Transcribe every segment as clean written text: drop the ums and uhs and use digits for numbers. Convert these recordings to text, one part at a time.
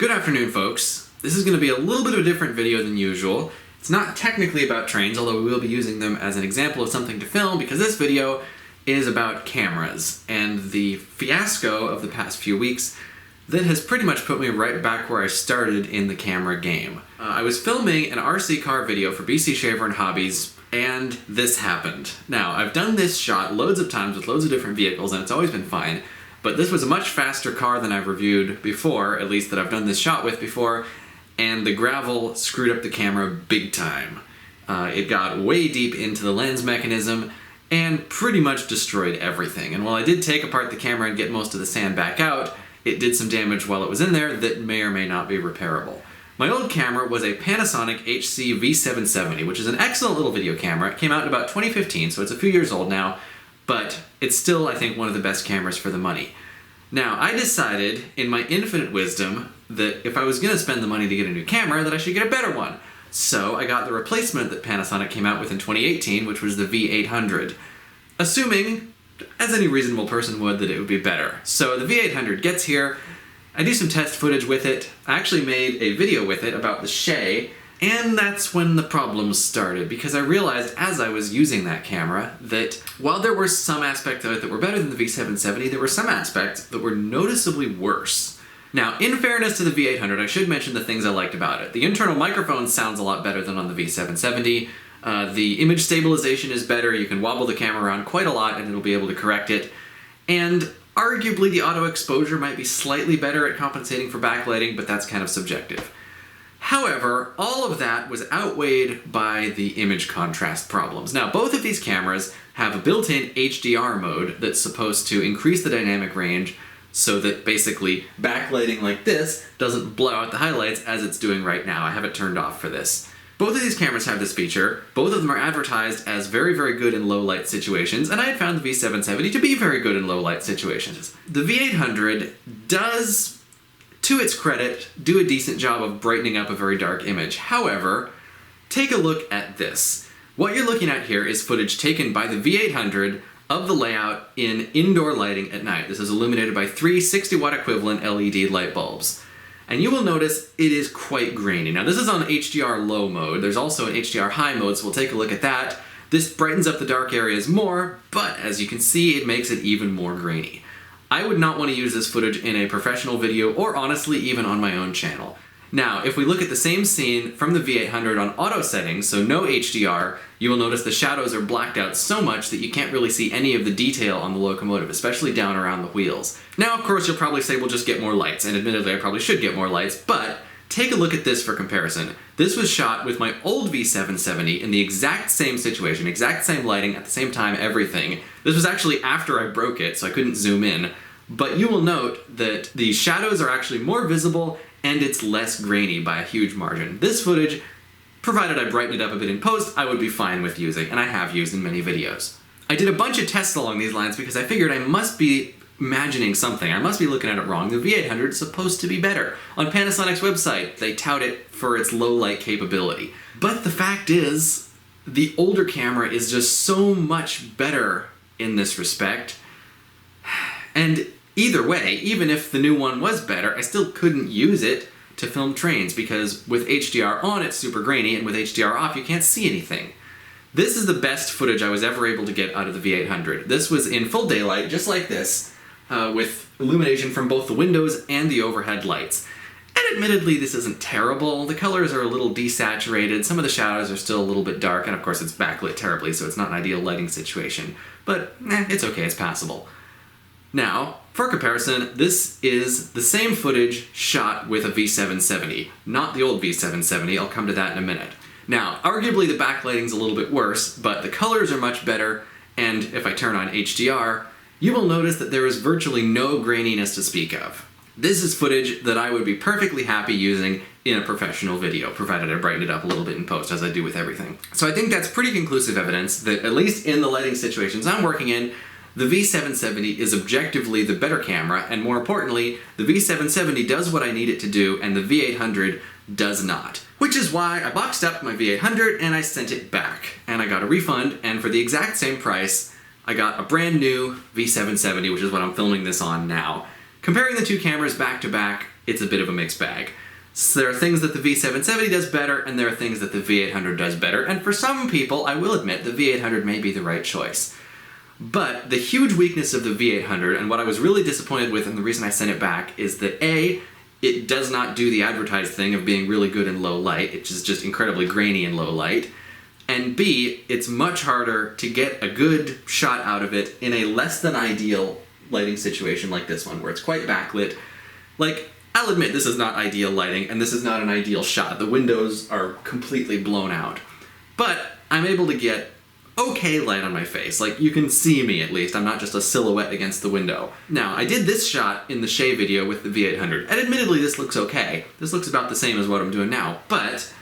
Good afternoon, folks. This is going to be a little bit of a different video than usual. It's not technically about trains, although we will be using them as an example of something to film, because this video is about cameras and the fiasco of the past few weeks that has pretty much put me right back where I started in the camera game. I was filming an RC car video for BC Shaver and Hobbies, and this happened. Now, I've done this shot loads of times with loads of different vehicles, and it's always been fine. But this was a much faster car than I've reviewed before, at least that I've done this shot with before, and the gravel screwed up the camera big time. It got way deep into the lens mechanism and pretty much destroyed everything. And while I did take apart the camera and get most of the sand back out, it did some damage while it was in there that may or may not be repairable. My old camera was a Panasonic HC-V770, which is an excellent little video camera. It came out in about 2015, so it's a few years old now. But it's still, I think, one of the best cameras for the money. Now, I decided, in my infinite wisdom, that if I was going to spend the money to get a new camera, that I should get a better one. So I got the replacement that Panasonic came out with in 2018, which was the V800. Assuming, as any reasonable person would, that it would be better. So the V800 gets here, I do some test footage with it, I actually made a video with it about the Shay, and that's when the problems started, because I realized as I was using that camera that while there were some aspects of it that were better than the V770, there were some aspects that were noticeably worse. Now, in fairness to the V800, I should mention the things I liked about it. The internal microphone sounds a lot better than on the V770. The image stabilization is better, you can wobble the camera around quite a lot and it'll be able to correct it. And arguably the auto exposure might be slightly better at compensating for backlighting, but that's kind of subjective. However, all of that was outweighed by the image contrast problems. Now, both of these cameras have a built-in HDR mode that's supposed to increase the dynamic range so that basically backlighting like this doesn't blow out the highlights as it's doing right now. I have it turned off for this. Both of these cameras have this feature. Both of them are advertised as very, very good in low light situations, and I had found the V770 to be very good in low light situations. The V800 does, to its credit, do a decent job of brightening up a very dark image. However, take a look at this. What you're looking at here is footage taken by the V800 of the layout in indoor lighting at night. This is illuminated by three 60-watt equivalent LED light bulbs. And you will notice it is quite grainy. Now, this is on HDR low mode. There's also an HDR high mode, so we'll take a look at that. This brightens up the dark areas more, but as you can see, it makes it even more grainy. I would not want to use this footage in a professional video, or honestly even on my own channel. Now, if we look at the same scene from the V800 on auto settings, so no HDR, you will notice the shadows are blacked out so much that you can't really see any of the detail on the locomotive, especially down around the wheels. Now, of course, you'll probably say, well, just get more lights, and admittedly I probably should get more lights, but take a look at this for comparison. This was shot with my old V770 in the exact same situation, exact same lighting, at the same time, everything. This was actually after I broke it, so I couldn't zoom in. But you will note that the shadows are actually more visible and it's less grainy by a huge margin. This footage, provided I brighten it up a bit in post, I would be fine with using, and I have used in many videos. I did a bunch of tests along these lines because I figured I must be imagining something. I must be looking at it wrong. The V800 is supposed to be better. On Panasonic's website, they tout it for its low light capability. But the fact is, the older camera is just so much better in this respect. And either way, even if the new one was better, I still couldn't use it to film trains because with HDR on it's super grainy and with HDR off you can't see anything. This is the best footage I was ever able to get out of the V800. This was in full daylight, just like this, with illumination from both the windows and the overhead lights. And admittedly, this isn't terrible. The colors are a little desaturated, some of the shadows are still a little bit dark, and of course it's backlit terribly, so it's not an ideal lighting situation. But, it's okay, it's passable. Now, for comparison, this is the same footage shot with a V770, not the old V770, I'll come to that in a minute. Now, arguably the backlighting's a little bit worse, but the colors are much better, and if I turn on HDR, you will notice that there is virtually no graininess to speak of. This is footage that I would be perfectly happy using in a professional video, provided I brighten it up a little bit in post, as I do with everything. So I think that's pretty conclusive evidence that, at least in the lighting situations I'm working in, the V770 is objectively the better camera, and more importantly, the V770 does what I need it to do, and the V800 does not. Which is why I boxed up my V800 and I sent it back. And I got a refund, and for the exact same price, I got a brand new V770, which is what I'm filming this on now. Comparing the two cameras back to back, it's a bit of a mixed bag. So there are things that the V770 does better, and there are things that the V800 does better, and for some people, I will admit, the V800 may be the right choice. But the huge weakness of the V800, and what I was really disappointed with, and the reason I sent it back, is that A, it does not do the advertised thing of being really good in low light, which is just incredibly grainy in low light, and B, it's much harder to get a good shot out of it in a less than ideal lighting situation like this one, where it's quite backlit. Like, I'll admit this is not ideal lighting, and this is not an ideal shot. The windows are completely blown out. But I'm able to get okay light on my face. Like, you can see me at least. I'm not just a silhouette against the window. Now, I did this shot in the Shea video with the V800, and admittedly this looks okay. This looks about the same as what I'm doing now, but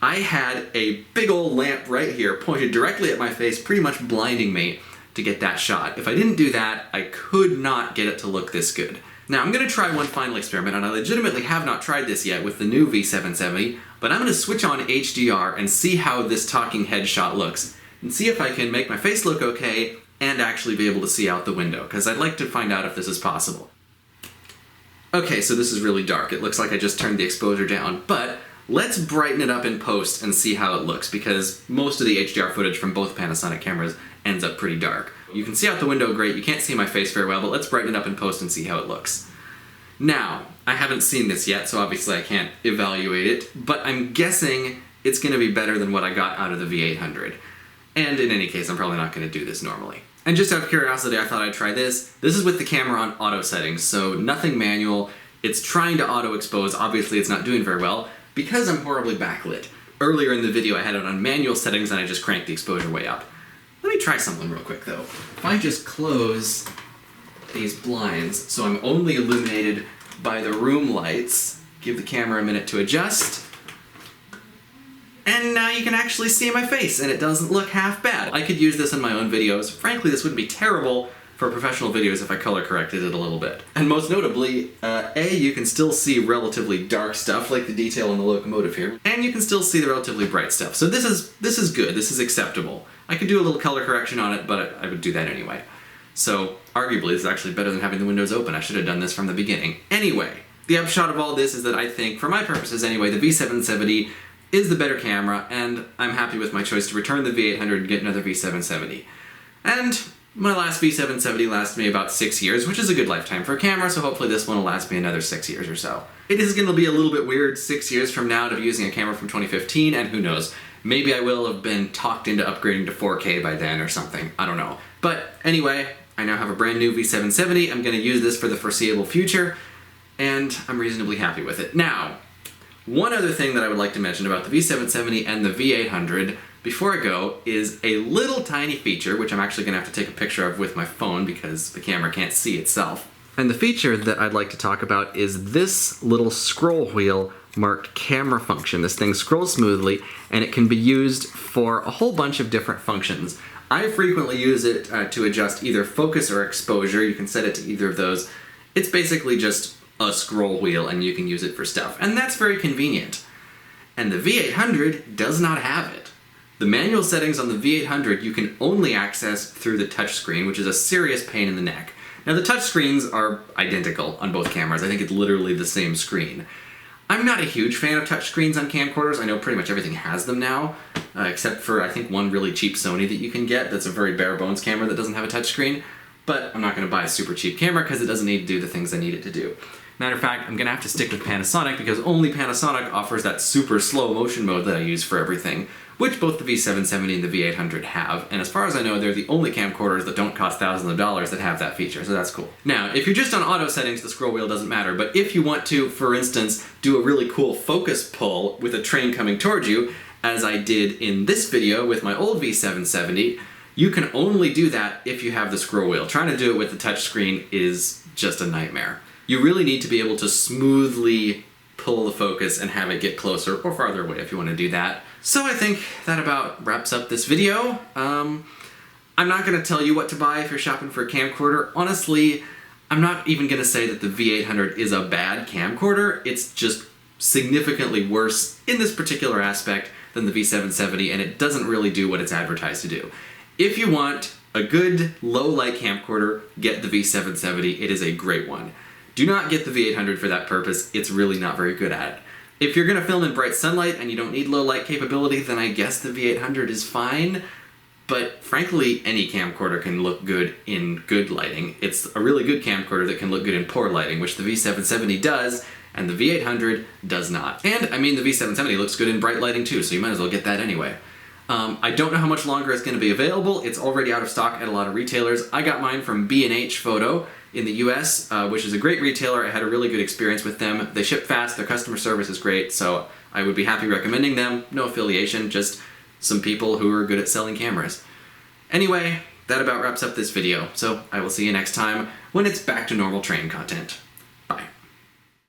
I had a big old lamp right here pointed directly at my face, pretty much blinding me to get that shot. If I didn't do that, I could not get it to look this good. Now, I'm going to try one final experiment, and I legitimately have not tried this yet with the new V770, but I'm going to switch on HDR and see how this talking head shot looks, and see if I can make my face look okay and actually be able to see out the window, because I'd like to find out if this is possible. Okay, so this is really dark. It looks like I just turned the exposure down, but let's brighten it up in post and see how it looks, because most of the HDR footage from both Panasonic cameras ends up pretty dark. You can see out the window great, you can't see my face very well, but let's brighten it up in post and see how it looks. Now, I haven't seen this yet, so obviously I can't evaluate it, but I'm guessing it's going to be better than what I got out of the V800. And in any case, I'm probably not going to do this normally. And just out of curiosity, I thought I'd try this. This is with the camera on auto settings, so nothing manual. It's trying to auto expose, obviously it's not doing very well, because I'm horribly backlit. Earlier in the video I had it on manual settings and I just cranked the exposure way up. Let me try something real quick though. If I just close these blinds so I'm only illuminated by the room lights, give the camera a minute to adjust, and now you can actually see my face and it doesn't look half bad. I could use this in my own videos. Frankly, this wouldn't be terrible for professional videos if I color corrected it a little bit. And most notably, A, you can still see relatively dark stuff like the detail in the locomotive here, and you can still see the relatively bright stuff. So this is good, this is acceptable. I could do a little color correction on it, but I would do that anyway. So arguably this is actually better than having the windows open. I should have done this from the beginning. Anyway, the upshot of all this is that I think, for my purposes anyway, the V770 is the better camera, and I'm happy with my choice to return the V800 and get another V770. And my last V770 lasted me about 6 years, which is a good lifetime for a camera, so hopefully this one will last me another 6 years or so. It is going to be a little bit weird 6 years from now to be using a camera from 2015, and who knows, maybe I will have been talked into upgrading to 4K by then or something, I don't know. But anyway, I now have a brand new V770, I'm going to use this for the foreseeable future, and I'm reasonably happy with it. Now, one other thing that I would like to mention about the V770 and the V800 before I go is a little tiny feature, which I'm actually going to have to take a picture of with my phone because the camera can't see itself. And the feature that I'd like to talk about is this little scroll wheel marked camera function. This thing scrolls smoothly and it can be used for a whole bunch of different functions. I frequently use it to adjust either focus or exposure. You can set it to either of those. It's basically just a scroll wheel and you can use it for stuff. And that's very convenient. And the V800 does not have it. The manual settings on the V800 you can only access through the touchscreen, which is a serious pain in the neck. Now the touchscreens are identical on both cameras. I think it's literally the same screen. I'm not a huge fan of touchscreens on camcorders. I know pretty much everything has them now, except for I think one really cheap Sony that you can get that's a very bare bones camera that doesn't have a touchscreen. But I'm not going to buy a super cheap camera because it doesn't need to do the things I need it to do. Matter of fact, I'm going to have to stick with Panasonic because only Panasonic offers that super slow motion mode that I use for everything, which both the V770 and the V800 have, and as far as I know, they're the only camcorders that don't cost thousands of dollars that have that feature, so that's cool. Now, if you're just on auto settings, the scroll wheel doesn't matter, but if you want to, for instance, do a really cool focus pull with a train coming towards you, as I did in this video with my old V770, you can only do that if you have the scroll wheel. Trying to do it with the touchscreen is just a nightmare. You really need to be able to smoothly pull the focus and have it get closer or farther away if you want to do that. So I think that about wraps up this video. I'm not going to tell you what to buy if you're shopping for a camcorder. Honestly, I'm not even going to say that the V800 is a bad camcorder. It's just significantly worse in this particular aspect than the V770, and it doesn't really do what it's advertised to do. If you want a good low light camcorder, get the V770. It is a great one. Do not get the V800 for that purpose. It's really not very good at it. If you're going to film in bright sunlight and you don't need low light capability, then I guess the V800 is fine. But frankly, any camcorder can look good in good lighting. It's a really good camcorder that can look good in poor lighting, which the V770 does, and the V800 does not. And, I mean, the V770 looks good in bright lighting too, so you might as well get that anyway. I don't know how much longer it's going to be available. It's already out of stock at a lot of retailers. I got mine from B&H Photo in the US, which is a great retailer. I had a really good experience with them. They ship fast, their customer service is great, so I would be happy recommending them. No affiliation, just some people who are good at selling cameras. Anyway, that about wraps up this video, so I will see you next time when it's back to normal train content.